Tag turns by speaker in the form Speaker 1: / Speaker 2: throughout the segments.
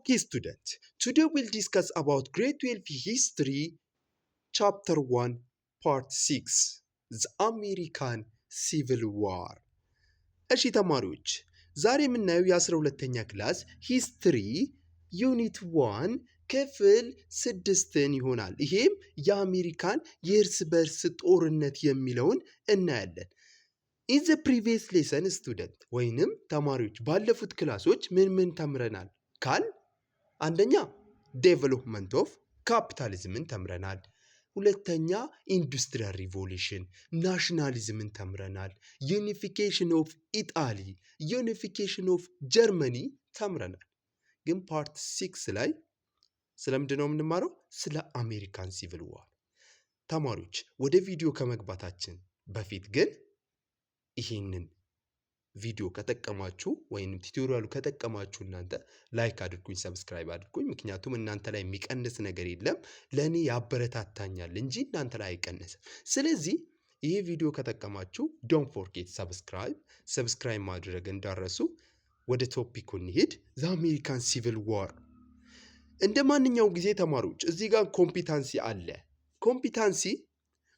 Speaker 1: Okay, student. Today we'll discuss about grade 12 history, chapter 1, part 6, the American Civil War. እሺ ተማሪዎች ዛሬ የምናየው የ12ኛ ክላስ ሂስትሪ ዩኒት 1 ክፍል 6ን ይሆናል። ይሄም የአሜሪካን የእርስ በርስ ጦርነት የሚለውን እናያለን። In the previous lesson student ወይንም ተማሪዎች ባለፉት ክላሶች ምን ተምረናል ካል አንደኛ ዴቨሎፕመንት ኦፍ ካፒታሊዝምን ተምረናል። ሁለተኛ ኢንዱስትሪያል ሪቮሉሽን ናሽናሊዝምን ተምረናል። ዩኒፊኬሽን ኦፍ ኢጣሊ፣ ዩኒፊኬሽን ኦፍ ጀርመኒ ተምረናል። ግን ፓርት 6 ላይ ስለምንድን ነው የምንማረው? ስለ አሜሪካን ሲቪል ዋር። ተማሪዎች ወደ ቪዲዮ ከመግባታችን በፊት ግን ይሄንን ቪዲዮ ከጠቀማችሁ ወይንም ቲዩቶሪያሉ ከጠቀማችሁ እናንተ ላይክ አድርጉኝ፣ ሰብስክራይብ አድርጉኝ። ምክንያቱም እናንተ ላይ የሚቀንስ ነገር የለም፣ ለኔ ያበረታታኛል እንጂ እናንተ ላይ አይቀንስም። ስለዚህ ይሄ ቪዲዮ ከጠቀማችሁ ዶንት ፎርጌት ሰብስክራይብ ማድረግ እንዳረሱ። ወደ ቶፒኩ እንሂድ። ዘ አሜሪካን ሲቪል ዋር። እንደ ማንኛውም ጊዜ ተማሪዎች እዚህ ጋር ኮምፒታንሲ አለ። ኮምፒታንሲ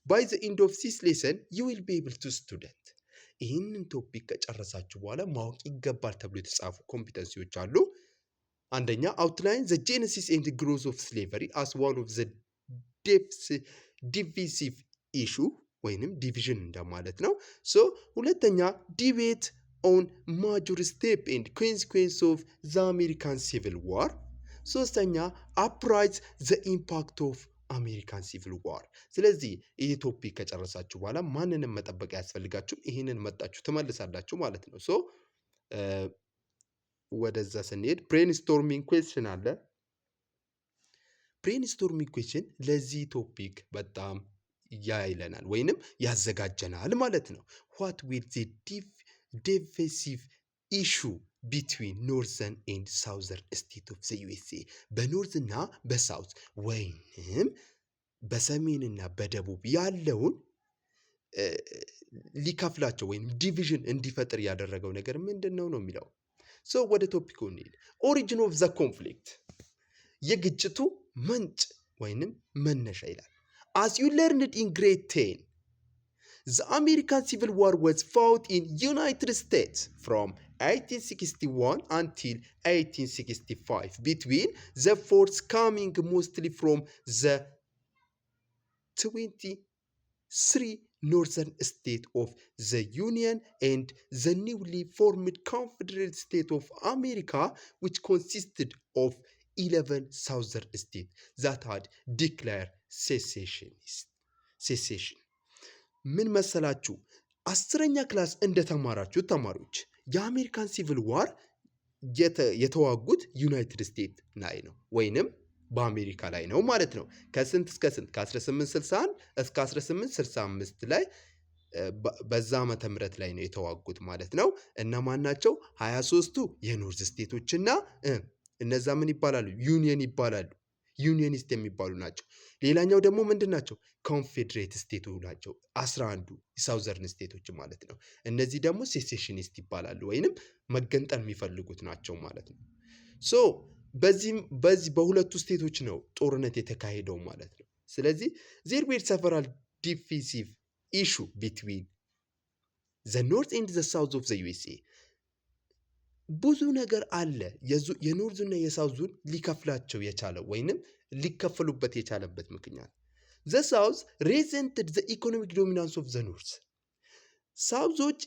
Speaker 1: by the end of this lesson you will be able to student ይህንን ቶፒክ ከጨረሳችሁ በኋላ ማወቅ ይገባል ተብሎ የተጻፉ ኮምፒተንሲዎች አሉ። አንደኛ outline the genesis and growth of slavery as one of the divisive issue ወይንም ዲቪዥን እንደማለት ነው። ሁለተኛ debate on major step and consequence of the American Civil War። ሶስተኛ upright the impact of አሜሪካን ሲቪል ዋር። ስለዚህ ይሄ ቶፒክ ከጨረሳችሁ በኋላ ማንንም መጠበቅ ያስፈልጋችሁም፣ ይሄንን መጣችሁ ትመልሳላችሁ ማለት ነው። ወደዛ ስንሄድ ብሬንስቶርሚንግ ኩዌስችን አለ። ብሬንስቶርሚንግ ኩዌስችን ለዚህ ቶፒክ በጣም ያይለናል ወይንም ያዘጋጀናል ማለት ነው። what will the divisive issue between northern and southern state of the USA በኖርዝ እና በሳውት ወይንም በሰሜንና በደቡብ ያለውን ሊከፍላቸው ወይም ዲቪዥን እንዲፈጥር ያደረገው ነገር ምንድነው ነው የሚለው። ወደ ቶፒኩ እንሂድ። origin of the conflict የግጭቱ ምንጭ ወይንም መነሻ ይላል። as you learned in grade 10 the American Civil War was fought in United States from 1861 until 1865 between the forces coming mostly from the 23 northern states of the Union and the newly formed Confederate States of America, which consisted of 11 southern states that had declared secession. ምን መሰላችሁ? 10ኛ ክላስ እንደተማራችሁ ተማሪዎች የአሜሪካን ሲቪል ዋር የተዋጉት ዩናይትድ ስቴትስ ላይ ነው ወይንም በአሜሪካ ላይ ነው ማለት ነው። ከስንት እስከ ስንት? ከ1861 እስከ 1865 ላይ በዛ ዓመተ ምህረት ላይ ነው የተዋጉት ማለት ነው። እና ማናቸው? 23ቱ የኖርዝ ስቴቶች እና እነዛ ምን ይባላሉ? ዩኒየን ይባላሉ። ዩኒየኒስት የሚባሉ ናቸው። ሌላኛው ደግሞ ምንድን ናቸው? ኮንፌዴሬት ስቴቶች ናቸው። 11ዱ የሳውዘርን ስቴቶች ማለት ነው። እነዚህ ደግሞ ሴሴሽኒስት ይባላሉ ወይንም መገንጠል የሚፈልጉት ናቸው ማለት ነው። በዚህ በሁለቱ ስቴቶች ነው ጦርነት የተካሄደው ማለት ነው። ስለዚህ there were several divisive issue between the north and the south of the USA ብዙ ነገር አለ የኖርዙና የሳውዙን ሊከፍላቸው የቻለው ወይንም ሊከፈሉበት የቻለበት ምክንያት። the south resented the economic dominance of the north ሳውዞች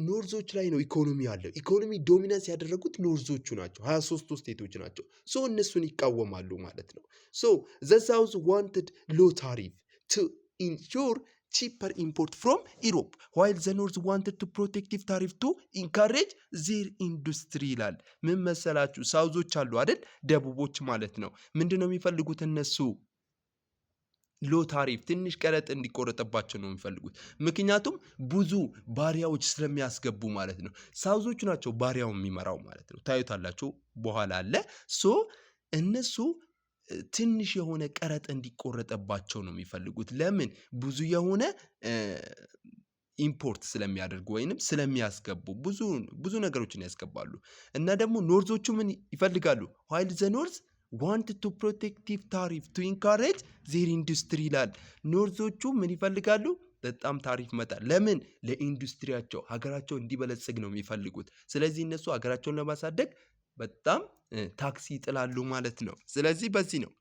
Speaker 1: ኖርዞች ላይ ነው ኢኮኖሚ ያለው። ኢኮኖሚ ዶሚናንስ ያደረጉት ኖርዞቹ ናቸው። 23 ስቴቶች ናቸው። እነሱን ይቃወማሉ ማለት ነው። the south wanted low tariff to ensure cheaper import from Europe while the north wanted to protective tariff to encourage their industry ይላል። ምን መሰላችሁ? ሳውዞች አሉ አይደል? ደቡቦች ማለት ነው። ምንድነው የሚፈልጉት እነሱ? ሎ ታሪፍ ትንሽ ቀረጥ እንዲቆረጥባቸው ነው የሚፈልጉት። ምክንያቱም ብዙ ባሪያዎች ስለሚያስገቡ ማለት ነው። ሳውዞቹ ናቸው ባሪያውን የሚመራው ማለት ነው። ታዩታላችሁ በኋላ አለ። እነሱ ትንሽ የሆነ ቀረጥ እንዲቆረጥባቸው ነው የሚፈልጉት። ለምን? ብዙ የሆነ ኢምፖርት ስለሚያደርጉ ወይንም ስለሚያስገቡ ብዙ ነገሮችን ያስገባሉ። እና ደግሞ ኖርዞቹ ምን ይፈልጋሉ? while the north wanted to protective tariff to encourage their industry ይላል። ኖርዞቹ ምን ይፈልጋሉ? በጣም ታሪፍ መጣል። ለምን? ለኢንዱስትሪያቸው ሀገራቸው እንዲበለጽግ ነው የሚፈልጉት። ስለዚህ እነሱ ሀገራቸውን ለማሳደግ በጣም ታክሲ ይጥላሉ ማለት ነው። ስለዚህ በዚህ ነው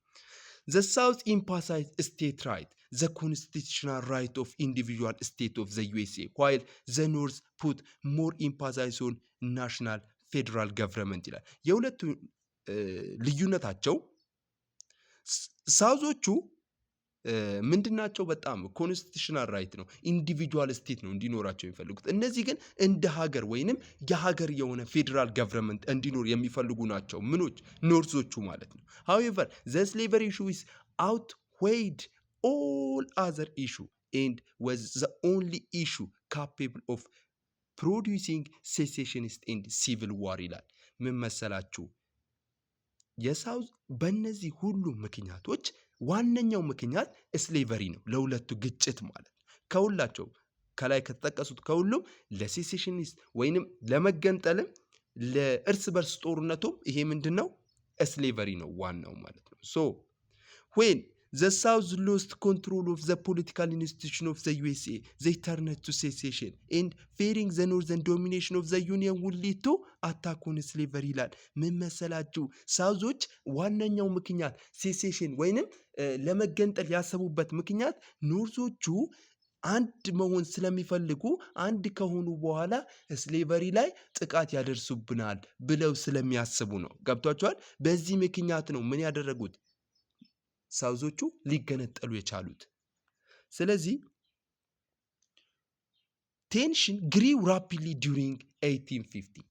Speaker 1: the south emphasized state right, the constitutional right of individual state of the USA, while the north put more emphasis on national federal government ይላል። የሁለቱ ልዩነታቸው ሳውዞቹ ምንድናቸው? በጣም ኮንስቲቱሽናል ራይት ነው፣ ኢንዲቪጁዋል ስቴት ነው እንዲኖራቸው የሚፈልጉት። እነዚህ ግን እንደ ሀገር ወይንም የሀገር የሆነ ፌዴራል ገቨርንመንት እንዲኖር የሚፈልጉ ናቸው። ምኖች? ኖርዞቹ ማለት ነው። however the slavery issue is outweighed all other issue and was the only issue capable of producing secessionist and civil war ይላል። ምን መሰላችሁ? የሳውዝ በእነዚህ ሁሉ ምክንያቶች ዋነኛው ምክንያት ስሌቨሪ ነው፣ ለሁለቱ ግጭት ማለት ነው። ከሁላቸው ከላይ ከተጠቀሱት ከሁሉም ለሴሴሽኒስት ወይንም ለመገንጠልም ለእርስ በርስ ጦርነቱም ይሄ ምንድን ነው? ስሌቨሪ ነው ዋናው ማለት ነው። ሶ when the South lost control of the political institution of the USA, they turned to secession and fearing the northern domination of the Union would lead to attack on slavery ይላል። ምን መሰላችሁ? ሳውዞች ዋነኛው ምክንያት ሴሴሽን ወይንም ለመገንጠል ያሰቡበት ምክንያት ኖርዞቹ አንድ መሆን ስለሚፈልጉ አንድ ከሆኑ በኋላ ስሌቨሪ ላይ ጥቃት ያደርሱብናል ብለው ስለሚያስቡ ነው። ገብቷቸዋል? በዚህ ምክንያት ነው ምን ያደረጉት? ሳውዞቹ ሊገነጠሉ የቻሉት። ስለዚህ ቴንሽን ግሪው ራፒድሊ ዱሪንግ 1850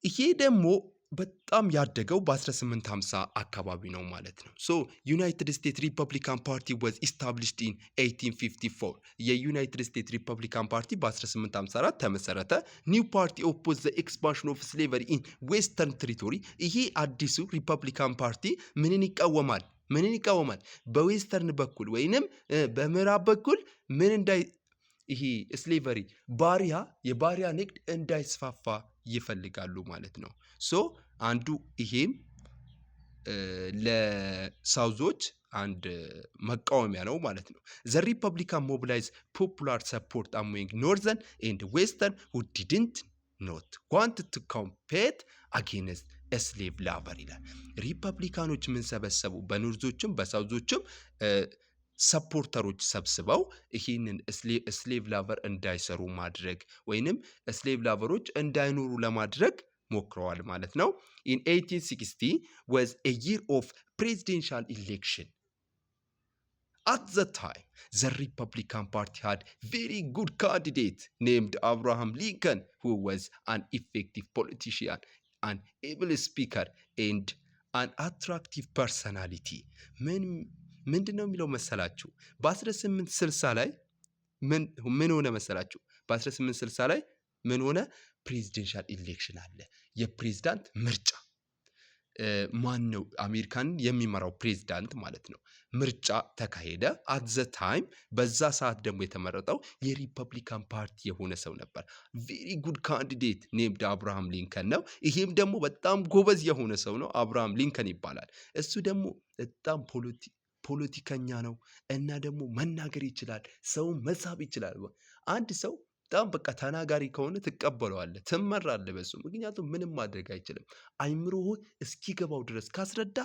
Speaker 1: ይሄ ደግሞ በጣም ያደገው በ1850 አካባቢ ነው ማለት ነው። ሶ ዩናይትድ ስቴትስ ሪፐብሊካን ፓርቲ ዋዝ ኢስታብሊሽድ ኢን 1854 የዩናይትድ ስቴትስ ሪፐብሊካን ፓርቲ በ1854 ተመሰረተ። ኒው ፓርቲ ኦፖዝ ዘ ኤክስፓንሽን ኦፍ ስሌቨሪ ኢን ዌስተርን ቴሪቶሪ ይሄ አዲሱ ሪፐብሊካን ፓርቲ ምንን ይቃወማል? በዌስተርን በኩል ወይንም በምዕራብ በኩል ይሄ ስሌቨሪ የባሪያ ንግድ እንዳይስፋፋ ይፈልጋሉ ማለት ነው። ሶ አንዱ ይሄም ለሳውዞች አንድ መቃወሚያ ነው ማለት ነው። ዘ ሪፐብሊካን ሞቢላይዝ ፖፑላር ሰፖርት አሞንግ ኖርዘርን ኤንድ ዌስተርን who didn't not want to compete against ስሌቭ ላቨር ይላል። ሪፐብሊካኖች ምን ሰበሰቡ? በኖርዞችም በሳውዞችም ሰፖርተሮች ሰብስበው ይህንን ስሌቭ ላቨር እንዳይሰሩ ማድረግ ወይንም ስሌቭ ላቨሮች እንዳይኖሩ ለማድረግ ሞክረዋል ማለት ነው። in 1860 was a year of presidential election. At the time, the Republican Party had very good candidate named Abraham Lincoln, who was an effective politician, an able speaker, and an attractive personality. ምንድን ነው የሚለው መሰላችሁ? በ1860 ላይ ምን ሆነ መሰላችሁ? በ1860 ላይ ምን ሆነ? ፕሬዚደንሻል ኢሌክሽን አለ፣ የፕሬዝዳንት ምርጫ። ማን ነው አሜሪካንን የሚመራው ፕሬዝዳንት ማለት ነው። ምርጫ ተካሄደ። አት ዘ ታይም በዛ ሰዓት ደግሞ የተመረጠው የሪፐብሊካን ፓርቲ የሆነ ሰው ነበር። ቬሪ ጉድ ካንዲዴት ኔምድ አብርሃም ሊንከን ነው። ይሄም ደግሞ በጣም ጎበዝ የሆነ ሰው ነው፣ አብርሃም ሊንከን ይባላል። እሱ ደግሞ በጣም ፖለቲከኛ ነው እና ደግሞ መናገር ይችላል፣ ሰው መሳብ ይችላል። አንድ ሰው በጣም በቃ ተናጋሪ ከሆነ ትቀበለዋለህ፣ ትመራለህ በሱ። ምክንያቱም ምንም ማድረግ አይችልም። አይምሮህ እስኪገባው ድረስ ካስረዳ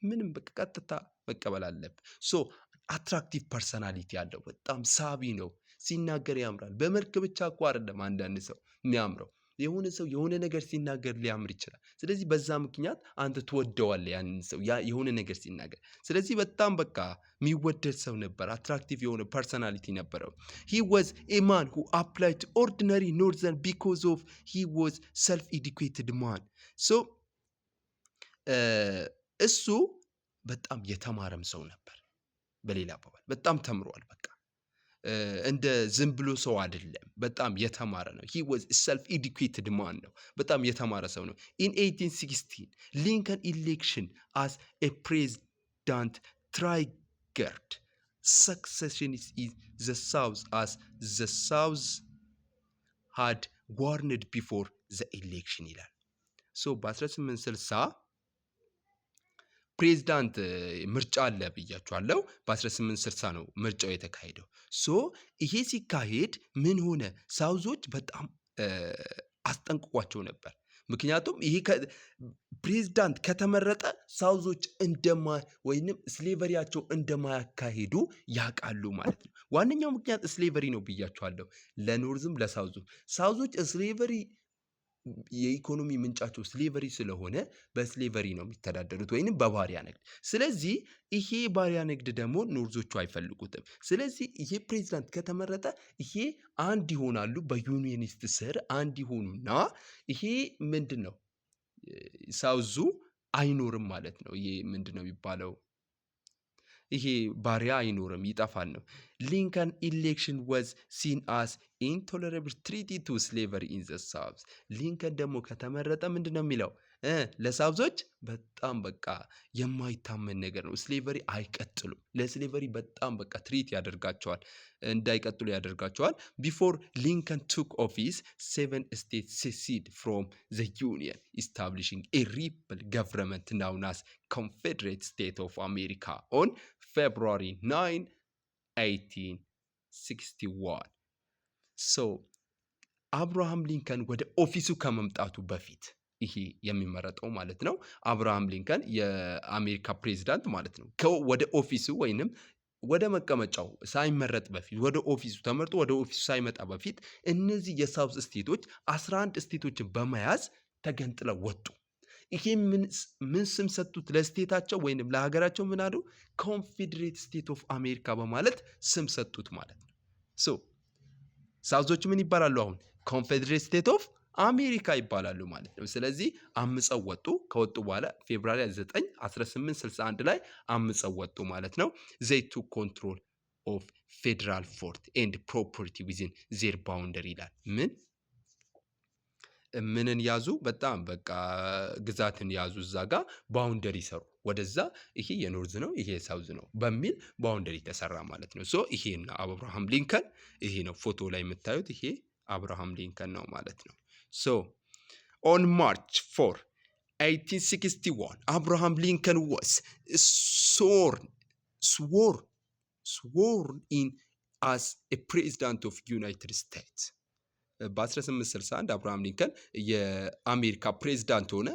Speaker 1: ምንም በቃ ቀጥታ መቀበል አለብህ። ሶ አትራክቲቭ ፐርሰናሊቲ ያለው በጣም ሳቢ ነው፣ ሲናገር ያምራል። በመልክ ብቻ እኮ አይደለም አንዳንድ ሰው የሚያምረው፣ የሆነ ሰው የሆነ ነገር ሲናገር ሊያምር ይችላል። ስለዚህ በዛ ምክንያት አንተ ትወደዋለህ ያንን ሰው የሆነ ነገር ሲናገር። ስለዚህ በጣም በቃ የሚወደድ ሰው ነበር፣ አትራክቲቭ የሆነ ፐርሰናሊቲ ነበረው። he was a man who applied to ordinary northern because of he was self-educated man. so እሱ በጣም የተማረም ሰው ነበር። በሌላ አባባል በጣም ተምሯል። በቃ እንደ ዝም ብሎ ሰው አይደለም፣ በጣም የተማረ ነው። he was self educated man ነው፣ በጣም የተማረ ሰው ነው። in 1816 Lincoln election as a president triggered successionist in the South as the South had warned before the election ይላል። ሶ በ1860 ፕሬዝዳንት ምርጫ አለ ብያችኋለሁ። በ1860 ነው ምርጫው የተካሄደው። ሶ ይሄ ሲካሄድ ምን ሆነ? ሳውዞች በጣም አስጠንቅቋቸው ነበር። ምክንያቱም ይሄ ፕሬዝዳንት ከተመረጠ ሳውዞች ወይንም ስሌቨሪያቸው እንደማያካሂዱ ያውቃሉ ማለት ነው። ዋነኛው ምክንያት ስሌቨሪ ነው ብያችኋለሁ። ለኖርዝም ለሳውዙ ሳውዞች ስሌቨሪ የኢኮኖሚ ምንጫቸው ስሌቨሪ ስለሆነ በስሌቨሪ ነው የሚተዳደሩት ወይንም በባሪያ ንግድ። ስለዚህ ይሄ ባሪያ ንግድ ደግሞ ኖርዞቹ አይፈልጉትም። ስለዚህ ይሄ ፕሬዝዳንት ከተመረጠ ይሄ አንድ ይሆናሉ፣ በዩኒየኒስት ስር አንድ ይሆኑና ይሄ ምንድን ነው ሳውዙ አይኖርም ማለት ነው። ይሄ ምንድን ነው የሚባለው? ይሄ ባሪያ አይኖርም፣ ይጠፋል ነው። ሊንከን ኢሌክሽን ወዝ ሲን አስ ኢንቶለረብል ትሪቲ ቱ ስሌቨሪ ኢን ዘ ሳውዝ። ሊንከን ደግሞ ከተመረጠ ምንድን ነው የሚለው? ለሳውዞች በጣም በቃ የማይታመን ነገር ነው። ስሌቨሪ አይቀጥሉም። ለስሌቨሪ በጣም በቃ ትሪት ያደርጋቸዋል፣ እንዳይቀጥሉ ያደርጋቸዋል። ቢፎር ሊንከን ቱክ ኦፊስ 7 ስቴትስ ሴሲድ ፍሮም ዘ ዩኒየን ኢስታብሊሽንግ ኤ ሪፕል ገቨርንመንት ናውን አስ ኮንፌዴሬት ስቴት ኦፍ አሜሪካ ኦን ፌብሩዋሪ 9 1861። ሶ አብርሃም ሊንከን ወደ ኦፊሱ ከመምጣቱ በፊት ይሄ የሚመረጠው ማለት ነው። አብርሃም ሊንከን የአሜሪካ ፕሬዝዳንት ማለት ነው። ወደ ኦፊሱ ወይንም ወደ መቀመጫው ሳይመረጥ በፊት ወደ ኦፊሱ ተመርጦ ወደ ኦፊሱ ሳይመጣ በፊት እነዚህ የሳውዝ ስቴቶች 11 ስቴቶችን በመያዝ ተገንጥለው ወጡ። ይሄ ምን ስም ሰጡት ለስቴታቸው ወይንም ለሀገራቸው? ምን አሉ? ኮንፌዴሬት ስቴት ኦፍ አሜሪካ በማለት ስም ሰጡት ማለት ነው። ሶ ሳውዞች ምን ይባላሉ አሁን? ኮንፌዴሬት ስቴት ኦፍ አሜሪካ ይባላሉ ማለት ነው። ስለዚህ አምፀው ወጡ። ከወጡ በኋላ ፌብሩዋሪ 9 1861 ላይ አምፀው ወጡ ማለት ነው። they took control of federal fort and property within their boundary ይላል። ምንን ያዙ? በጣም በቃ ግዛትን ያዙ። እዛ ጋር ባውንደሪ ሰሩ። ወደዛ ይሄ የኖርዝ ነው፣ ይሄ የሳውዝ ነው በሚል ባውንደሪ ተሰራ ማለት ነው። ሶ ይሄ አብርሃም ሊንከን፣ ይሄ ነው ፎቶ ላይ የምታዩት፣ ይሄ አብርሃም ሊንከን ነው ማለት ነው። ሶ ኦን ማርች 4 1861 አብርሃም ሊንከን was sworn in as a president of United States። በ1861 አብርሃም ሊንከን የአሜሪካ ፕሬዝዳንት ሆነ፣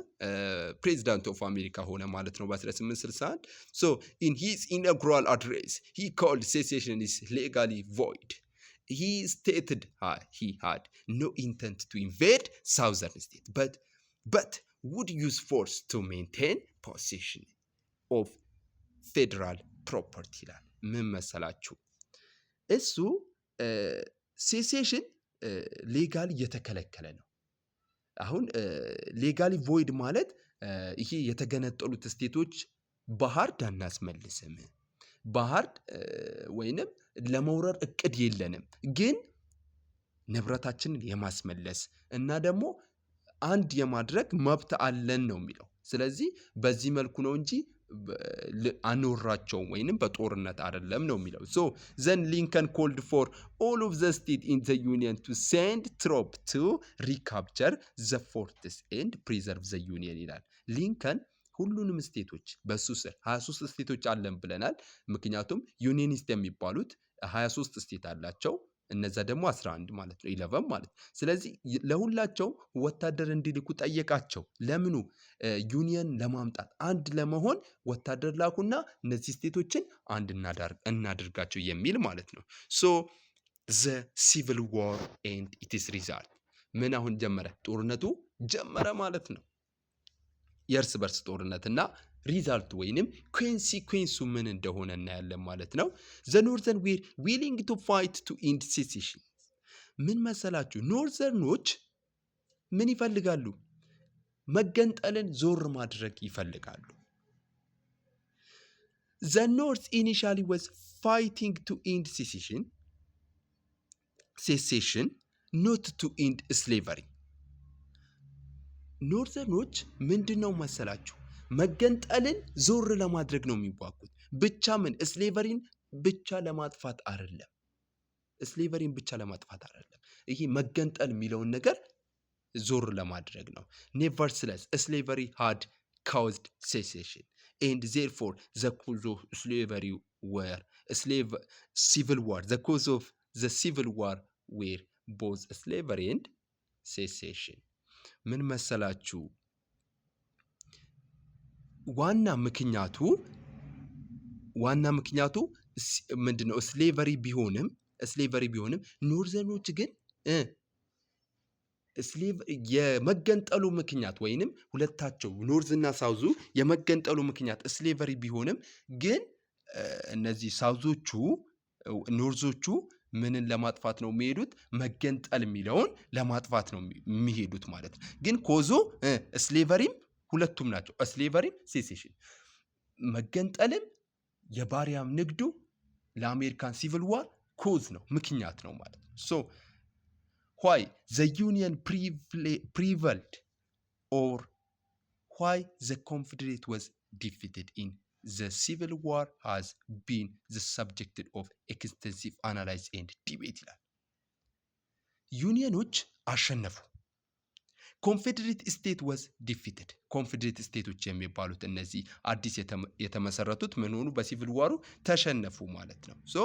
Speaker 1: ፕሬዝዳንት ኦፍ አሜሪካ ሆነ ማለት ነው በ1861። ሶ in his inaugural address he called secession is legally void. He stated he had no intent to invade southern states but would use force to maintain possession of federal property ይላል። ምን መሰላችሁ? እሱ ሴሴሽን ሌጋሊ የተከለከለ ነው። አሁን ሌጋሊ ቮይድ ማለት ይሄ የተገነጠሉት ስቴቶች በሃርድ አናስመልስም፣ በሃርድ ወይንም ለመውረር እቅድ የለንም፣ ግን ንብረታችንን የማስመለስ እና ደግሞ አንድ የማድረግ መብት አለን ነው የሚለው። ስለዚህ በዚህ መልኩ ነው እንጂ አኖራቸውም ወይንም በጦርነት አይደለም ነው የሚለው። ሶ ዘን ሊንከን ኮልድ ፎር ኦል ኦፍ ዘ ስቴት ኢን ዘ ዩኒየን ቱ ሴንድ ትሮፕ ቱ ሪካፕቸር ዘ ፎርትስ ኤንድ ፕሪዘርቭ ዘ ዩኒየን ይላል። ሊንከን ሁሉንም ስቴቶች በሱ ስር 23 ስቴቶች አለን ብለናል። ምክንያቱም ዩኒየኒስት የሚባሉት 23 ስቴት አላቸው፣ እነዛ ደግሞ 11 ማለት ነው፣ 11 ማለት። ስለዚህ ለሁላቸው ወታደር እንዲልኩ ጠየቃቸው። ለምኑ? ዩኒየን ለማምጣት አንድ ለመሆን ወታደር ላኩና እነዚህ ስቴቶችን አንድ እናድርጋቸው የሚል ማለት ነው። ሶ ዘ ሲቪል ዋር ኤንድ ኢትስ ሪዛልት ምን አሁን ጀመረ? ጦርነቱ ጀመረ ማለት ነው። የእርስ በርስ ጦርነትና ሪዛልቱ ወይንም ኮንሲኩዌንሱ ምን እንደሆነ እናያለን ማለት ነው። ዘ ኖርዘርን ዌር ዊሊንግ ቱ ፋይት ቱ ኢንድ ሴሴሽን። ምን መሰላችሁ? ኖርዘርኖች ምን ይፈልጋሉ? መገንጠልን ዞር ማድረግ ይፈልጋሉ። ዘ ኖርዝ ኢኒሻሊ ዋዝ ፋይቲንግ ቱ ኢንድ ሴሴሽን ኖት ቱ ኢንድ ስሌቨሪ። ኖርዘርኖች ምንድን ነው መሰላችሁ? መገንጠልን ዞር ለማድረግ ነው የሚዋጉት። ብቻ ምን ስሌቨሪን ብቻ ለማጥፋት አይደለም። ስሌቨሪን ብቻ ለማጥፋት አይደለም። ይሄ መገንጠል የሚለውን ነገር ዞር ለማድረግ ነው። ኔቨርስለስ slavery had caused secession and therefore the cause of slavery were civil war. The cause of the civil war were both slavery and secession. ምን መሰላችሁ? ዋና ምክንያቱ ምንድነው? ስሌቨሪ ቢሆንም ኖርዘርኖች ግን የመገንጠሉ ምክንያት ወይንም ሁለታቸው ኖርዝና ሳውዙ የመገንጠሉ ምክንያት ስሌቨሪ ቢሆንም ግን እነዚህ ሳውዞቹ ኖርዞቹ ምንን ለማጥፋት ነው የሚሄዱት? መገንጠል የሚለውን ለማጥፋት ነው የሚሄዱት ማለት ነው። ግን ኮዞ ስሌቨሪም ሁለቱም ናቸው። ስሌቨሪም ሴሴሽን፣ መገንጠልም የባሪያም ንግዱ ለአሜሪካን ሲቪል ዋር ኮዝ ነው፣ ምክንያት ነው ማለት ነው። ሶ why the Union prevailed or why the Confederate was defeated in the Civil War has been the subject of extensive analysis and debate ይላል። ዩኒየኖች አሸነፉ። ኮንፌዴሬት ስቴት ወዝ ዲፊትድ። ኮንፌዴሬት ስቴቶች የሚባሉት እነዚህ አዲስ የተመሰረቱት ምን ሆኑ? በሲቪል ዋሩ ተሸነፉ ማለት ነው። ሶ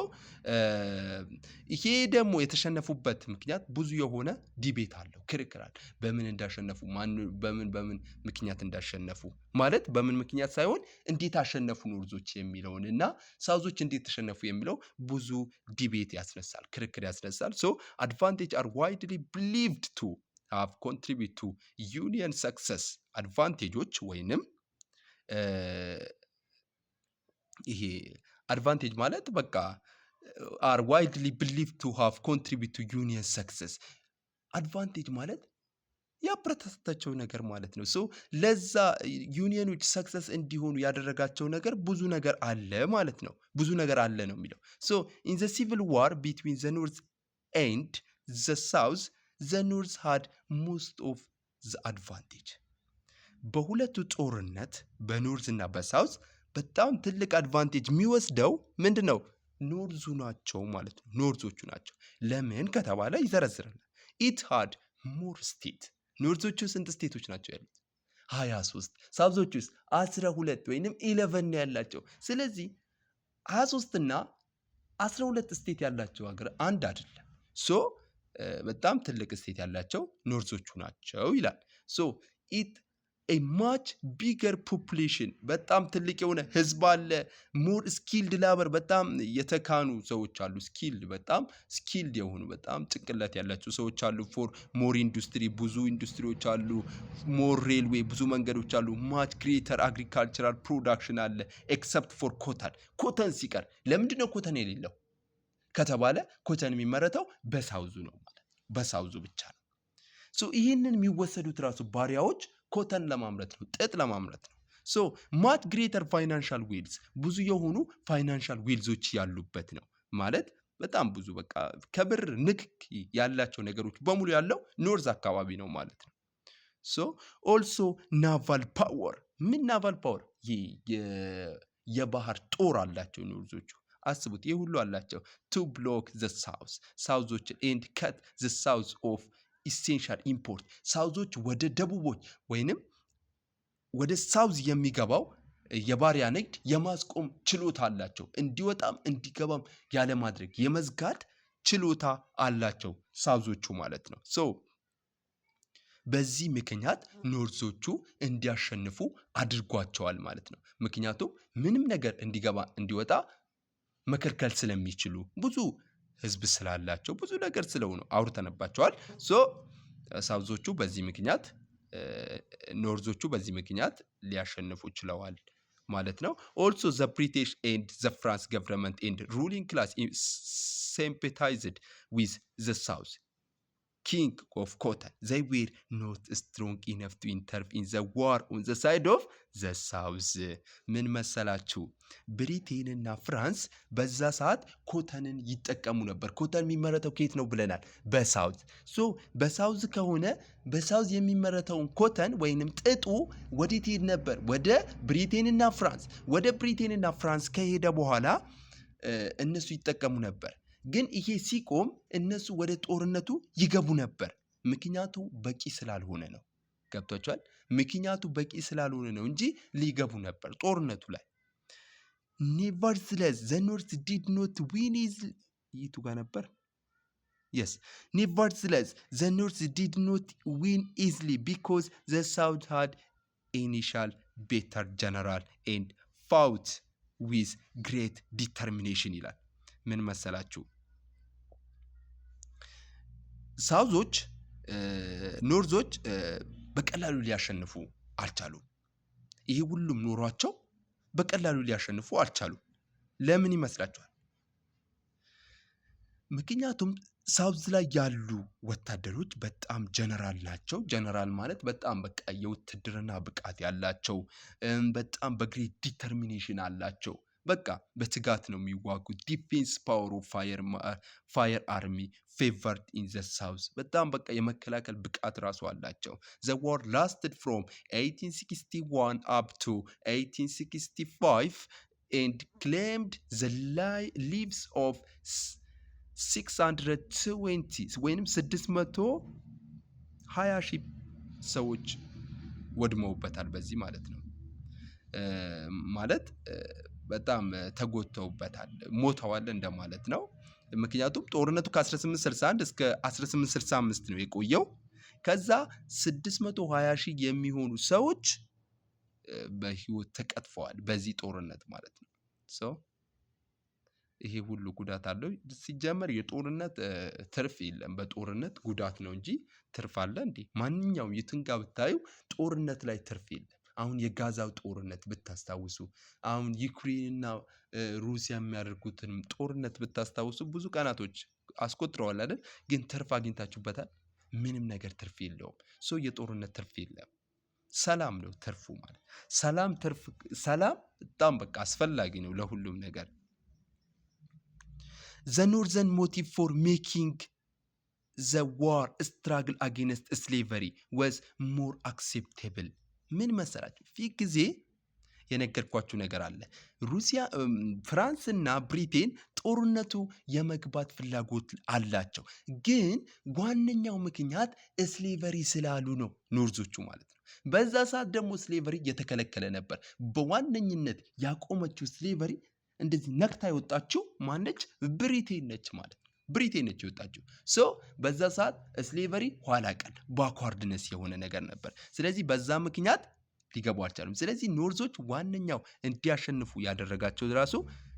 Speaker 1: ይሄ ደግሞ የተሸነፉበት ምክንያት ብዙ የሆነ ዲቤት አለው፣ ክርክር አለ። በምን እንዳሸነፉ በምን ምክንያት እንዳሸነፉ ማለት በምን ምክንያት ሳይሆን እንዴት አሸነፉ ኖርዞች የሚለውን እና ሳውዞች እንዴት ተሸነፉ የሚለው ብዙ ዲቤት ያስነሳል፣ ክርክር ያስነሳል። ሶ አድቫንቴጅ አር ዋይድሊ ቢሊቭድ ቱ have contribute to union success። አድቫንቴጆች ወይንም ይሄ አድቫንቴጅ ማለት በቃ are widely believed to have contribute to union success። አድቫንቴጅ ማለት ያበረታታቸው ነገር ማለት ነው። ሶ ለዛ ዩኒየኖች ሰክሰስ እንዲሆኑ ያደረጋቸው ነገር ብዙ ነገር አለ ማለት ነው። ብዙ ነገር አለ ነው የሚለው። ሶ in the civil war between the north and the south the north had most of the advantage። በሁለቱ ጦርነት በኖርዝ እና በሳውዝ በጣም ትልቅ አድቫንቴጅ የሚወስደው ምንድነው? ኖርዙ ናቸው ማለት ነው። ኖርዞቹ ናቸው። ለምን ከተባለ ይዘረዝራል። it had more state። ኖርዞቹ ስንት ስቴቶች ናቸው ያሉት? 23። ሳውዞቹ 12 ወይንም 11 ያላቸው። ስለዚህ 23 እና 12 ስቴት ያላቸው ሀገር አንድ አይደለም። ሶ በጣም ትልቅ ስቴት ያላቸው ኖርዞቹ ናቸው ይላል። ሶ ኢት a much bigger population በጣም ትልቅ የሆነ ህዝብ አለ። ሞር ስኪልድ ላበር በጣም የተካኑ ሰዎች አሉ። በጣም ስኪልድ የሆኑ በጣም ጭንቅላት ያላቸው ሰዎች አሉ። ፎር ሞር ኢንዱስትሪ ብዙ ኢንዱስትሪዎች አሉ። ሞር ሬልዌይ ብዙ መንገዶች አሉ። ማች ግሬተር አግሪካልቸራል ፕሮዳክሽን አለ። ኤክሰፕት ፎር ኮተን ሲቀር። ለምንድን ነው ኮተን የሌለው ከተባለ ኮተን የሚመረተው በሳውዙ ነው ማለት በሳውዙ ብቻ ነው። ሶ ይህንን የሚወሰዱት ራሱ ባሪያዎች ኮተን ለማምረት ነው፣ ጥጥ ለማምረት ነው። ሶ ማች ግሬተር ፋይናንሻል ዌልዝ ብዙ የሆኑ ፋይናንሻል ዌልዞች ያሉበት ነው ማለት በጣም ብዙ በቃ ከብር ንክክ ያላቸው ነገሮች በሙሉ ያለው ኖርዝ አካባቢ ነው ማለት ነው። ሶ ኦልሶ ናቫል ፓወር ምን ናቫል ፓወር የባህር ጦር አላቸው ኖርዞቹ። አስቡት ይህ ሁሉ አላቸው። ቱ ብሎክ ዘ ሳውዞች ኤንድ ከት ዘ ሳውዝ ኦፍ ኢሴንሻል ኢምፖርት። ሳውዞች ወደ ደቡቦች ወይንም ወደ ሳውዝ የሚገባው የባሪያ ንግድ የማስቆም ችሎታ አላቸው። እንዲወጣም እንዲገባም ያለማድረግ የመዝጋት ችሎታ አላቸው ሳውዞቹ ማለት ነው። ሶ በዚህ ምክንያት ኖርዞቹ እንዲያሸንፉ አድርጓቸዋል ማለት ነው። ምክንያቱም ምንም ነገር እንዲገባ እንዲወጣ መከልከል ስለሚችሉ ብዙ ህዝብ ስላላቸው ብዙ ነገር ስለሆነ አውርተንባቸዋል። ሶ ሳውዞቹ በዚህ ምክንያት ኖርዞቹ በዚህ ምክንያት ሊያሸንፉ ችለዋል ማለት ነው። ኦልሶ ዘ ብሪቲሽ ኤንድ ዘ ፍራንስ ገቨርንመንት ኤንድ ሩሊንግ ክላስ ሲምፓታይዝድ ዊዝ ዘ ሳውዝ king of cotton. They were not strong enough to intervene in the war on the side of the south. ምን መሰላችሁ? ብሪቴንና ፍራንስ በዛ ሰዓት ኮተንን ይጠቀሙ ነበር። ኮተን የሚመረተው ከየት ነው ብለናል? በሳውዝ። ሶ በሳውዝ ከሆነ በሳውዝ የሚመረተውን ኮተን ወይንም ጥጡ ወዴት ይሄድ ነበር? ወደ ብሪቴንና ፍራንስ። ወደ ብሪቴንና ፍራንስ ከሄደ በኋላ
Speaker 2: እነሱ ይጠቀሙ ነበር። ግን ይሄ ሲቆም እነሱ ወደ ጦርነቱ ይገቡ ነበር። ምክንያቱ በቂ ስላልሆነ ነው። ገብቷቸዋል? ምክንያቱ በቂ ስላልሆነ ነው እንጂ ሊገቡ ነበር ጦርነቱ ላይ። ኔቨርትለስ ዘ ኖርዝ ዲድ ኖት ዊን ኢዝሊ ይቱ ጋር ነበር። የስ ኔቨርትለስ ዘ ኖርዝ ዲድ ኖት ዊን ኢዝሊ ቢኮዝ ዘ ሳውት ሃድ ኢኒሻል ቤተር ጀነራል ኤንድ ፋውት ዊዝ ግሬት ዲተርሚኔሽን ይላል። ምን መሰላችሁ? ሳውዞች ኖርዞች በቀላሉ ሊያሸንፉ አልቻሉም። ይሄ ሁሉም ኖሯቸው በቀላሉ ሊያሸንፉ አልቻሉም። ለምን ይመስላችኋል? ምክንያቱም ሳውዝ ላይ ያሉ ወታደሮች በጣም ጀነራል ናቸው። ጀነራል ማለት በጣም በቃ የውትድርና ብቃት ያላቸው በጣም በግሬት ዲተርሚኔሽን አላቸው። በቃ በትጋት ነው የሚዋጉት። ዲፌንስ ፓወር ኦፍ ፋየር አርሚ ፌቨርድ ኢን ዘ ሳውዝ በጣም በቃ የመከላከል ብቃት ራሱ አላቸው። ዘ ዋር ላስትድ ፍሮም 1861 አፕ ቱ 1865 and claimed the lives of 620 ወይንም 620 ሺህ ሰዎች ወድመውበታል። በዚህ ማለት ነው ማለት በጣም ተጎድተውበታል፣ ሞተዋል እንደማለት ነው። ምክንያቱም ጦርነቱ ከ1861 እስከ 1865 ነው የቆየው። ከዛ 620 ሺህ የሚሆኑ ሰዎች በህይወት ተቀጥፈዋል በዚህ ጦርነት ማለት ነው። ይሄ ሁሉ ጉዳት አለው። ሲጀመር የጦርነት ትርፍ የለም። በጦርነት ጉዳት ነው እንጂ ትርፍ አለ እንዴ? ማንኛውም የትንጋ ብታዩ ጦርነት ላይ ትርፍ የለም። አሁን የጋዛው ጦርነት ብታስታውሱ፣ አሁን ዩክሬንና ሩሲያ የሚያደርጉትንም ጦርነት ብታስታውሱ ብዙ ቀናቶች አስቆጥረዋል አይደል? ግን ትርፍ አግኝታችሁበታል? ምንም ነገር ትርፍ የለውም። የጦርነት ትርፍ የለም። ሰላም ነው ትርፉ ማለት። ሰላም በጣም በቃ አስፈላጊ ነው ለሁሉም ነገር። The northern motive for making the war struggle against slavery was more acceptable. ምን መሰላችሁ? ፊት ጊዜ የነገርኳችሁ ነገር አለ። ሩሲያ፣ ፍራንስ እና ብሪቴን ጦርነቱ የመግባት ፍላጎት አላቸው። ግን ዋነኛው ምክንያት ስሌቨሪ ስላሉ ነው ኖርዞቹ ማለት ነው። በዛ ሰዓት ደግሞ ስሌቨሪ እየተከለከለ ነበር። በዋነኝነት ያቆመችው ስሌቨሪ እንደዚህ ነክታ የወጣችው ማነች? ብሪቴን ነች ማለት ነው። ብሪቴን ነች የወጣችው። በዛ ሰዓት ስሌቨሪ ኋላ ቀር ባኳርድነስ የሆነ ነገር ነበር። ስለዚህ በዛ ምክንያት ሊገቡ አልቻሉም። ስለዚህ ኖርዞች ዋነኛው እንዲያሸንፉ ያደረጋቸው ራሱ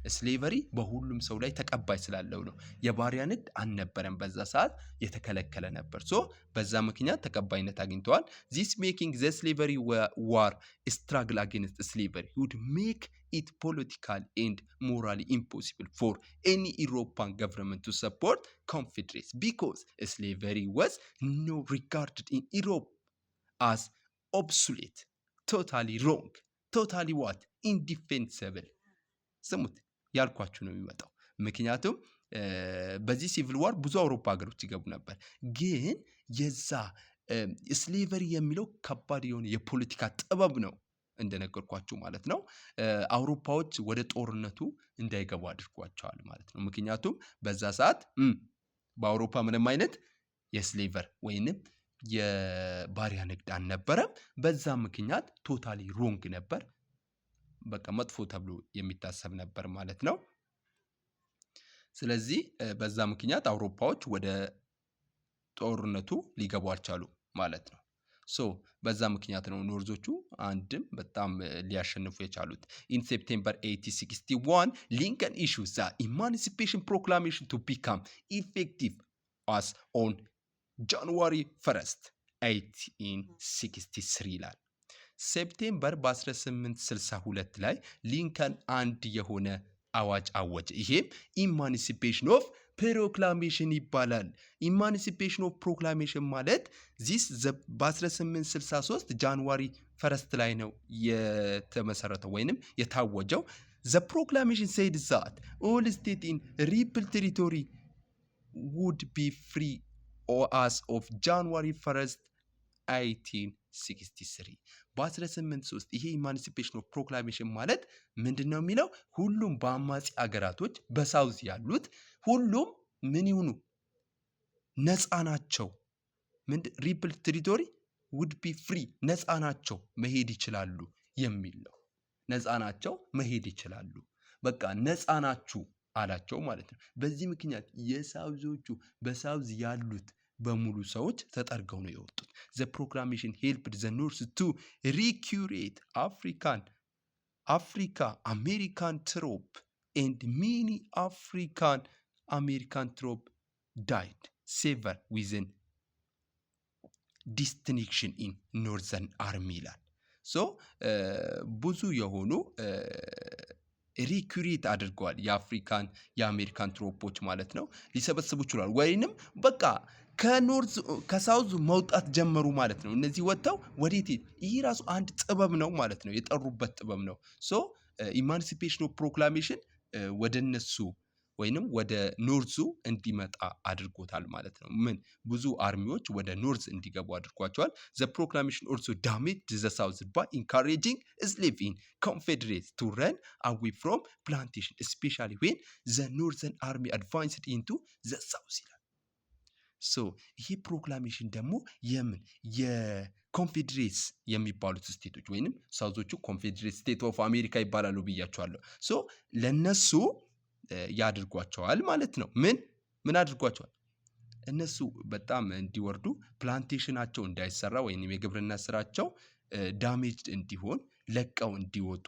Speaker 2: ስሌቨሪ በሁሉም ሰው ላይ ተቀባይ ስላለው ነው። የባሪያ ንግድ አልነበረም በዛ ሰዓት፣ የተከለከለ ነበር። በዛ ምክንያት ተቀባይነት አግኝተዋል። ዚስ ሜኪንግ ዘ ስሌቨሪ ዋር ስትራግል አጌንስት ስሌቨሪ ውድ ሜክ ኢት ፖለቲካል ኤንድ ሞራሊ ኢምፖሲብል ፎር ኤኒ ኢሮፓን ገቨርንመንት ቱ ሰፖርት ኮንፌዴሬትስ ቢኮዝ ስሌቨሪ ዋዝ ኖ ሪጋርድድ ኢን ኢሮፕ አስ ኦብሶሌት ቶታሊ ሮንግ ቶታሊ ዋት ኢንዲፌንሰብል። ስሙት ያልኳችሁ ነው የሚመጣው። ምክንያቱም በዚህ ሲቪል ዋር ብዙ አውሮፓ ሀገሮች ይገቡ ነበር። ግን የዛ ስሌቨሪ የሚለው ከባድ የሆነ የፖለቲካ ጥበብ ነው እንደነገርኳችሁ ማለት ነው። አውሮፓዎች ወደ ጦርነቱ እንዳይገቡ አድርጓቸዋል ማለት ነው። ምክንያቱም በዛ ሰዓት በአውሮፓ ምንም አይነት የስሌቨር ወይንም የባሪያ ንግድ አልነበረም። በዛ ምክንያት ቶታሊ ሮንግ ነበር፣ በቃ መጥፎ ተብሎ የሚታሰብ ነበር ማለት ነው። ስለዚህ በዛ ምክንያት አውሮፓዎች ወደ ጦርነቱ ሊገቡ አልቻሉ ማለት ነው። በዛ ምክንያት ነው ኖርዞቹ አንድም በጣም ሊያሸንፉ የቻሉት። ኢን ሴፕቴምበር 1861 ሊንከን ኢሹ ዘ ኢማንሲፔሽን ፕሮክላሜሽን ቱ ቢካም ኢፌክቲቭ አስ ኦን ጃንዋሪ 1 1863 ይላል። ሴፕቴምበር በ1862 ላይ ሊንከን አንድ የሆነ አዋጅ አወጀ። ይሄም ኢማንሲፔሽን ኦፍ ፕሮክላሜሽን ይባላል። ኢማንሲፔሽን ኦፍ ፕሮክላሜሽን ማለት ዚስ በ1863 ጃንዋሪ 1 ላይ ነው የተመሰረተው ወይንም የታወጀው። ዘ ፕሮክላሜሽን ሴድ ዛት ኦል ስቴት ኢን ሪፕል ቴሪቶሪ ውድ ቢ ፍሪ as of January 1st 1863 በ1803 ይሄ ኢማንሲፔሽን ኦፍ ፕሮክላሜሽን ማለት ምንድን ነው የሚለው? ሁሉም በአማጺ አገራቶች በሳውዝ ያሉት ሁሉም ምን ይሁኑ? ነፃ ናቸው። ሪፕል ቴሪቶሪ ውድ ቢ ፍሪ፣ ነፃ ናቸው መሄድ ይችላሉ የሚል ነው። ነፃ ናቸው መሄድ ይችላሉ፣ በቃ ነፃ ናችሁ አላቸው ማለት ነው። በዚህ ምክንያት የሳውዞቹ በሳውዝ ያሉት በሙሉ ሰዎች ተጠርገው ነው የወጡት። ዘ ፕሮክላሜሽን ሄልፕድ ዘ ኖርዝ ቱ ሪኩሬት አፍሪካ አሜሪካን ትሮፕ ኤንድ ሚኒ አፍሪካን አሜሪካን ትሮፕ ዳይድ ሴቨር ዊዝን ዲስቲንክሽን ኢን ኖርዘርን አርሚ ይላል። ሶ ብዙ የሆኑ ሪኩሪት አድርገዋል። የአፍሪካን የአሜሪካን ትሮፖች ማለት ነው ሊሰበስቡ ችሏል። ወይንም በቃ ከሳውዝ መውጣት ጀመሩ ማለት ነው። እነዚህ ወጥተው ወዴት? ይህ ራሱ አንድ ጥበብ ነው ማለት ነው። የጠሩበት ጥበብ ነው። ሶ ኢማንሲፔሽን ኦፍ ፕሮክላሜሽን ወደ እነሱ ወይንም ወደ ኖርዙ እንዲመጣ አድርጎታል ማለት ነው። ምን ብዙ አርሚዎች ወደ ኖርዝ እንዲገቡ አድርጓቸዋል። ዘ ፕሮክላሜሽን ኦልሶ ዳሜጅድ ዘ ሳውዝ ባይ ኢንካሬጂንግ ስሌቪንግ ኮንፌዴሬት ቱ ረን አዌይ ፍሮም ፕላንቴሽን ስፔሻሊ ዌን ዘ ኖርዘርን አርሚ አድቫንስድ ኢንቱ ዘ ሳውዝ ይላል። ሶ ይሄ ፕሮክላሜሽን ደግሞ የምን የኮንፌዴሬትስ የሚባሉት ስቴቶች ወይንም ሳውዞቹ ኮንፌዴሬት ስቴት ኦፍ አሜሪካ ይባላሉ ብያቸዋለሁ። ሶ ለነሱ ያድርጓቸዋል ማለት ነው። ምን አድርጓቸዋል? እነሱ በጣም እንዲወርዱ ፕላንቴሽናቸው እንዳይሰራ ወይንም የግብርና ስራቸው ዳሜጅ እንዲሆን ለቀው እንዲወጡ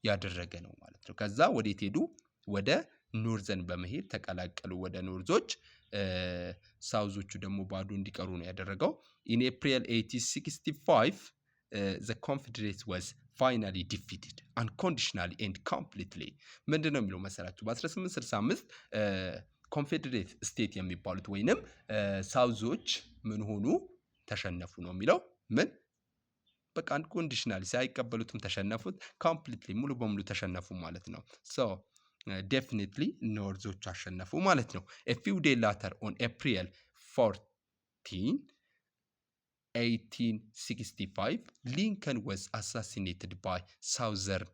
Speaker 2: ያደረገ ነው ማለት ነው። ከዛ ወዴት ሄዱ? ወደ ኖርዘን በመሄድ ተቀላቀሉ ወደ ኖርዞች። ሳውዞቹ ደግሞ ባዶ እንዲቀሩ ነው ያደረገው። ኢን ኤፕሪል 1865 the confederates was finally defeated unconditionally and completely። ምንድን ነው የሚለው መሰላችሁ? በ1865 ኮንፌዴሬት ስቴት የሚባሉት ወይንም ሳውዞች ምን ሆኑ? ተሸነፉ ነው የሚለው። ምን በቃ አንኮንዲሽናሊ ሳይቀበሉትም ተሸነፉት። ኮምፕሊትሊ ሙሉ በሙሉ ተሸነፉ ማለት ነው። ሶ ዴፊኒትሊ ኖርዞች አሸነፉ ማለት ነው። a few days later on April 14 1865 Lincoln was assassinated by Southern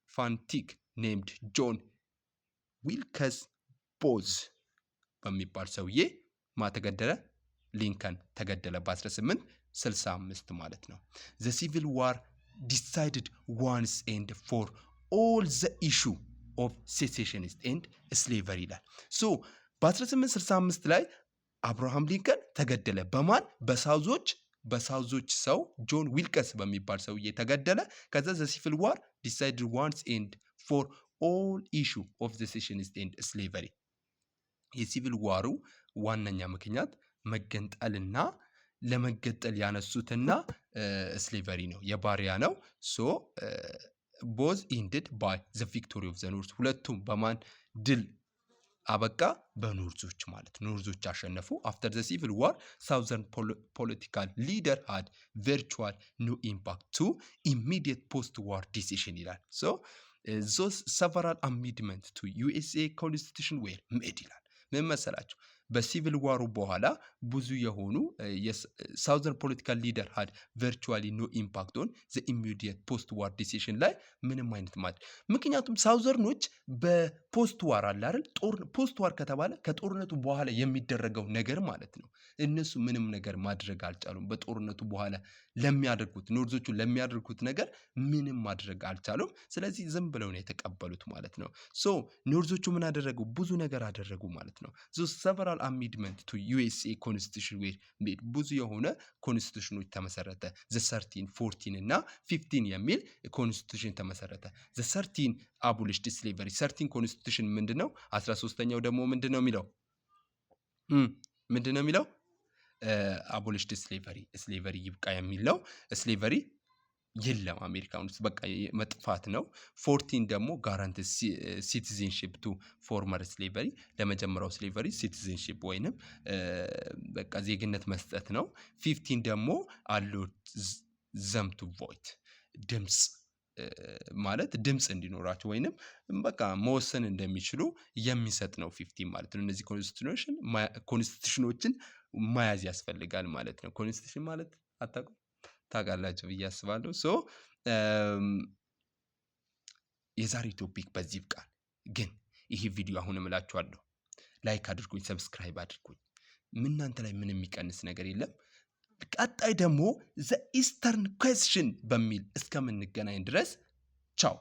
Speaker 2: fanatic named John Wilkes Booth በሚባል ሰውዬ ተገደለ። ሊንከን ተገደለ በ1865 ማለት ነው። The Civil War decided once and for all the issue of secessionist and slavery ይላል። ሶ በ1865 ላይ አብርሃም ሊንከን ተገደለ። በማን? በሳውዞች ሰው ጆን ዊልከስ በሚባል ሰውዬ ተገደለ። ከዛ ዘ ሲቪል ዋር ዲሳይድድ ዋንስ ኤንድ ፎር ኦል ኢሹ ኦፍ ዘ ሴሽኒስት ኤንድ ስሌቨሪ። የሲቪል ዋሩ ዋነኛ ምክንያት መገንጠልና ለመገንጠል ያነሱትና ስሌቨሪ ነው፣ የባሪያ ነው። ሶ ቦዝ ኢንድድ ባይ ዘ ቪክቶሪ ኦፍ ዘ ኖርዝ። ሁለቱም በማን ድል አበቃ? በኖርዞች ማለት ኖርዞች አሸነፉ። አፍተር ዘ ሲቪል ዋር ሳውዘርን ፖለቲካል ሊደር ሃድ ቨርቹዋል ኖ ኢምፓክት ቱ ኢሚዲየት ፖስት ዋር ዲሲሽን ይላል። ሶ ዞስ ሰቨራል አሜንድመንት ቱ ዩኤስኤ ኮንስቲቱሽን ዌር ሜድ ይላል። ምን መሰላችሁ? በሲቪል ዋሩ በኋላ ብዙ የሆኑ ሳውዘርን ፖለቲካል ሊደር ሃድ ቨርቹዋሊ ኖ ኢምፓክት ኦን ዘ ኢሚዲየት ፖስት ዋር ዲሲሽን ላይ ምንም አይነት ማለት። ምክንያቱም ሳውዘርኖች በፖስት ዋር አለ አይደል? ፖስት ዋር ከተባለ ከጦርነቱ በኋላ የሚደረገው ነገር ማለት ነው። እነሱ ምንም ነገር ማድረግ አልቻሉም። በጦርነቱ በኋላ ለሚያደርጉት ኖርዞቹ ለሚያደርጉት ነገር ምንም ማድረግ አልቻሉም። ስለዚህ ዝም ብለው ነው የተቀበሉት ማለት ነው። ሶ ኖርዞቹ ምን አደረጉ? ብዙ ነገር አደረጉ ማለት ነው። ሰቨራል አሜንድመንት ቱ ዩኤስኤ ኮንስቲቱሽን ዌር ሜድ። ብዙ የሆነ ኮንስቲቱሽኖች ተመሰረተ። ዘ 13 14 እና 15 የሚል ኮንስቲቱሽን ተመሰረተ። ዘ 13 አቦሊሽድ ስሌቨሪ። 13 ኮንስቲቱሽን ምንድነው? 13ኛው ደግሞ ምንድነው የሚለው? ምንድነው የሚለው? አቦሊሽድ ስሌቨሪ፣ ስሌቨሪ ይብቃ የሚል ነው። ስሌቨሪ የለም አሜሪካን ውስጥ በቃ መጥፋት ነው። 14 ደግሞ ጋራንቲ ሲቲዝንሺፕ ቱ ፎርመር ስሌቨሪ፣ ለመጀመሪያው ስሌቨሪ ሲቲዝንሺፕ ወይንም በቃ ዜግነት መስጠት ነው። 15 ደግሞ አሉ ዘም ቱ ቮይት፣ ድምፅ ማለት ድምፅ እንዲኖራቸው ወይንም በቃ መወሰን እንደሚችሉ የሚሰጥ ነው 15 ማለት ነው። እነዚህ ኮንስቲቱሽኖችን መያዝ ያስፈልጋል ማለት ነው። ኮንስቲቱሽን ማለት አታውቁም? ታውቃላችሁ ብዬ አስባለሁ። የዛሬው ቶፒክ በዚህ ይብቃል። ግን ይሄ ቪዲዮ አሁን እምላችኋለሁ ላይክ አድርጉኝ፣ ሰብስክራይብ አድርጉኝ። እናንተ ላይ ምንም የሚቀንስ ነገር የለም። ቀጣይ ደግሞ ዘ ኢስተርን ኩዌስችን በሚል እስከምንገናኝ ድረስ ቻው።